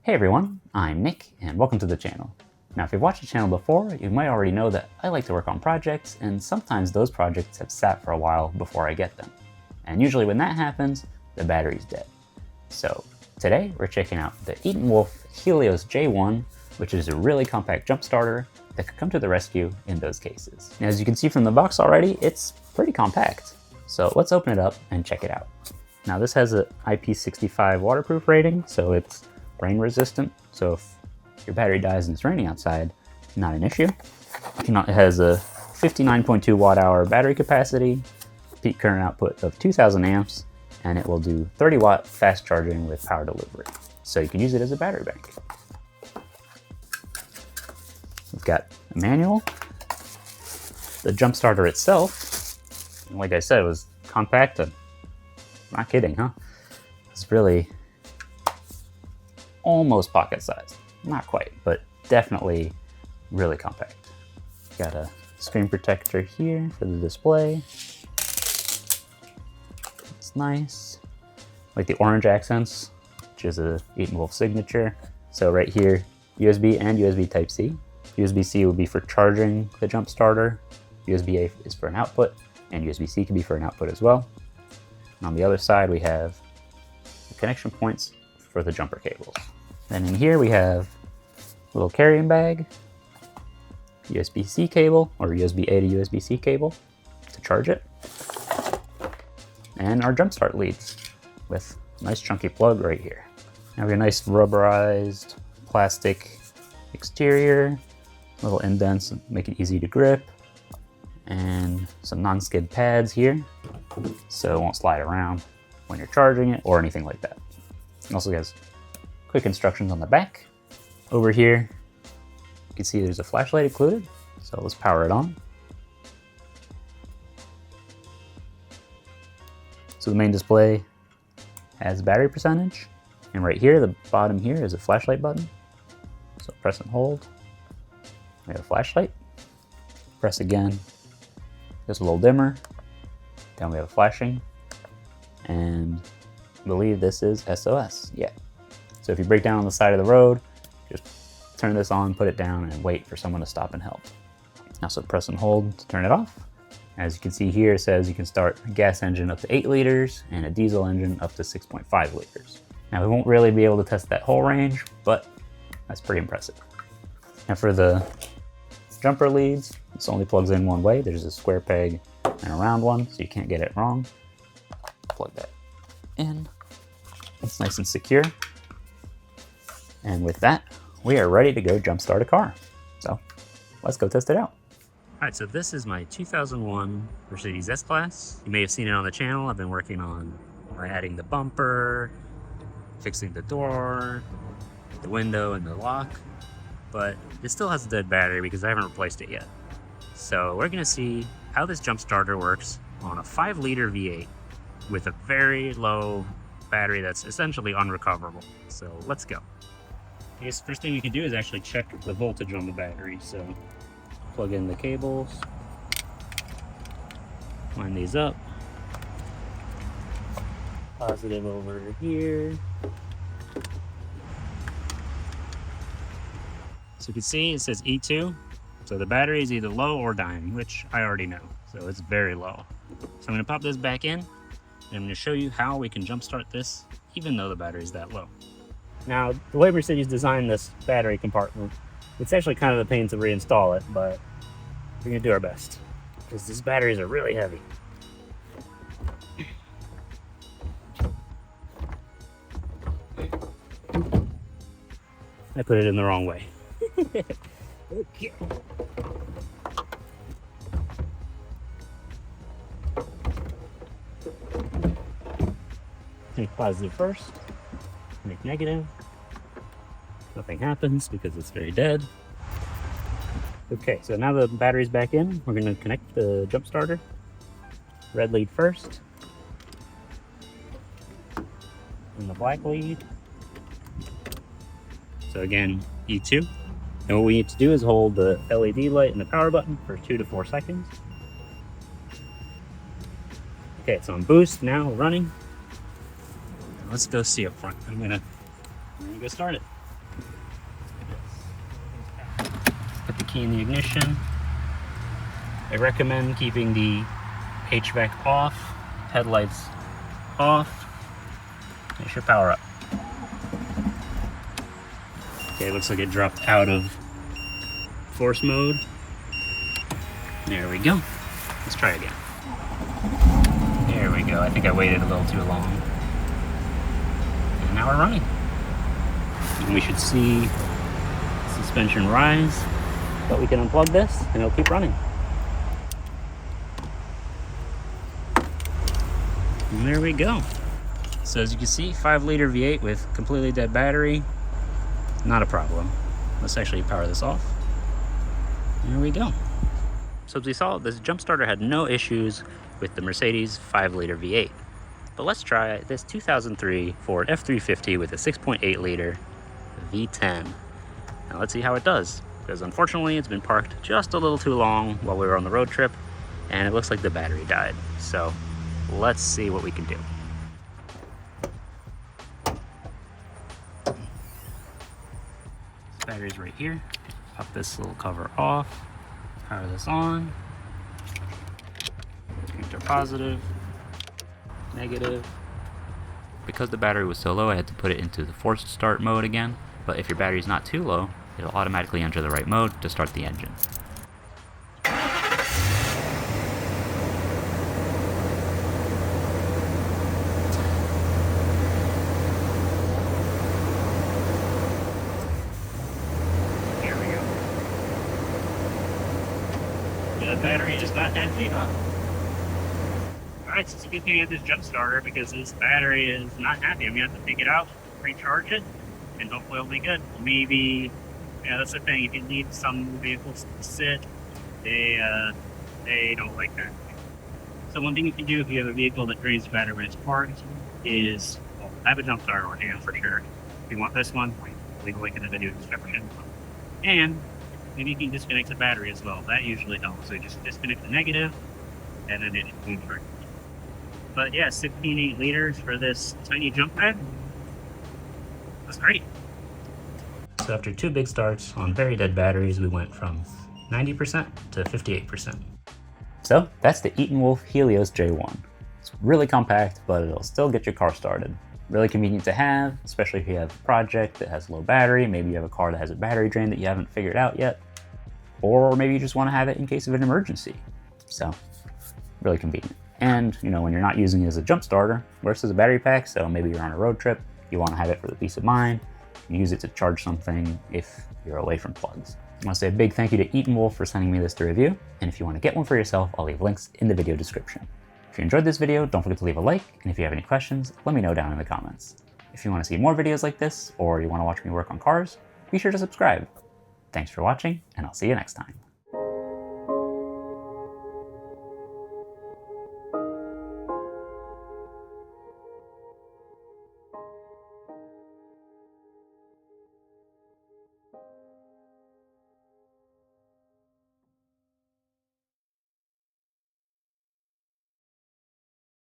Hey everyone, I'm Nick and welcome to the channel. Now if you've watched the channel before, you might already know that I like to work on projects and sometimes those projects have sat for a while before I get them. And usually when that happens, the battery's dead. So today we're checking out the Etenwolf J1, which is a really compact jump starter that could come to the rescue in those cases. Now as you can see from the box already, it's pretty compact. So let's open it up and check it out. Now this has an IP65 waterproof rating, so it's rain resistant, so if your battery dies and it's raining outside, not an issue. It has a 59.2 watt hour battery capacity, peak current output of 2000 amps, and it will do 30 watt fast charging with power delivery. So you can use it as a battery bank. We've got a manual. The jump starter itself, like I said, was compact and not kidding, huh? It's really almost pocket sized. Not quite, but definitely really compact. Got a screen protector here for the display. It's nice. Like the orange accents, which is a Etenwolf signature. So right here, USB and USB Type-C. USB-C would be for charging the jump starter. USB-A is for an output, and USB-C can be for an output as well. And on the other side, we have the connection points for the jumper cables. Then in here we have a little carrying bag, USB-C cable or USB-A to USB-C cable to charge it, and our jump start leads with a nice chunky plug right here. Now we have a nice rubberized plastic exterior, little indents make it easy to grip, and some non-skid pads here so it won't slide around when you're charging it or anything like that. It also has quick instructions on the back. Over here, you can see there's a flashlight included, so let's power it on. So the main display has battery percentage, and right here, the bottom here is a flashlight button. So press and hold. We have a flashlight. Press again, just a little dimmer. Then we have a flashing, and I believe this is SOS, yeah. So if you break down on the side of the road, just turn this on, put it down, and wait for someone to stop and help. Also press and hold to turn it off. As you can see here, it says you can start a gas engine up to 8 liters and a diesel engine up to 6.5 liters. Now we won't really be able to test that whole range, but that's pretty impressive. And for the jumper leads, this only plugs in one way. There's a square peg and a round one, so you can't get it wrong. Plug that in. It's nice and secure. And with that, we are ready to go jump start a car. So let's go test it out. All right, so this is my 2001 Mercedes S-Class. You may have seen it on the channel. I've been working on adding the bumper, fixing the door, the window, and the lock. But it still has a dead battery because I haven't replaced it yet. So we're gonna see how this jump starter works on a 5-liter V8 with a very low battery that's essentially unrecoverable. So let's go. I guess the first thing we can do is actually check the voltage on the battery. So plug in the cables, line these up. Positive over here. So you can see it says E2. So the battery is either low or dying, which I already know. So it's very low. So I'm gonna pop this back in and I'm gonna show you how we can jumpstart this even though the battery is that low. Now, the way Mercedes designed this battery compartment, it's actually kind of a pain to reinstall it, but we're gonna do our best because these batteries are really heavy. I put it in the wrong way. Okay. Take positive first. Make negative. Nothing happens because it's very dead. Okay, so now the battery's back in. We're going to connect the jump starter. Red lead first. And the black lead. So again, E2. And what we need to do is hold the LED light and the power button for 2 to 4 seconds. Okay, it's on boost now, running. Let's go see up front. I'm gonna go start it. put the key in the ignition. I recommend keeping the HVAC off, headlights off. It should power up. Okay, it looks like it dropped out of force mode. There we go. Let's try again. There we go. I think I waited a little too long. And now we're running. And we should see suspension rise, but we can unplug this and it'll keep running. And there we go. So as you can see, 5-liter V8 with completely dead battery, not a problem. Let's actually power this off. There we go. So as we saw, this jump starter had no issues with the Mercedes 5-liter V8. But let's try this 2003 Ford F350 with a 6.8-liter V10. Now let's see how it does, because unfortunately it's been parked just a little too long while we were on the road trip, and it looks like the battery died. So let's see what we can do. This battery's right here. Pop this little cover off, power this on. Enter positive, negative. Because the battery was so low, I had to put it into the forced start mode again, but if your battery's not too low, it'll automatically enter the right mode to start the engine. Here we go. The battery is not empty, huh? Alright, so it's a good thing I have this jump starter because this battery is not happy. I'm going to have to take it out, recharge it, and hopefully it'll be good. Maybe, yeah, that's the thing. If you need some vehicles to sit, they don't like that. So one thing you can do if you have a vehicle that drains the battery when it's parked is, well, have a jump starter on hand for sure. If you want this one, leave a link in the video description. And maybe you can disconnect the battery as well. That usually helps. So just disconnect the negative, and then it won't work. But yeah, 16.8 liters for this tiny jump pad. That's great. So after 2 big starts on very dead batteries, we went from 90% to 58%. So that's the Etenwolf Helios J1. It's really compact, but it'll still get your car started. Really convenient to have, especially if you have a project that has low battery. Maybe you have a car that has a battery drain that you haven't figured out yet. Or maybe you just want to have it in case of an emergency. So, really convenient. And, you know, when you're not using it as a jump starter, works as a battery pack, so maybe you're on a road trip, you want to have it for the peace of mind, you use it to charge something if you're away from plugs. I want to say a big thank you to Etenwolf for sending me this to review, and if you want to get one for yourself, I'll leave links in the video description. If you enjoyed this video, don't forget to leave a like, and if you have any questions, let me know down in the comments. If you want to see more videos like this, or you want to watch me work on cars, be sure to subscribe. Thanks for watching, and I'll see you next time.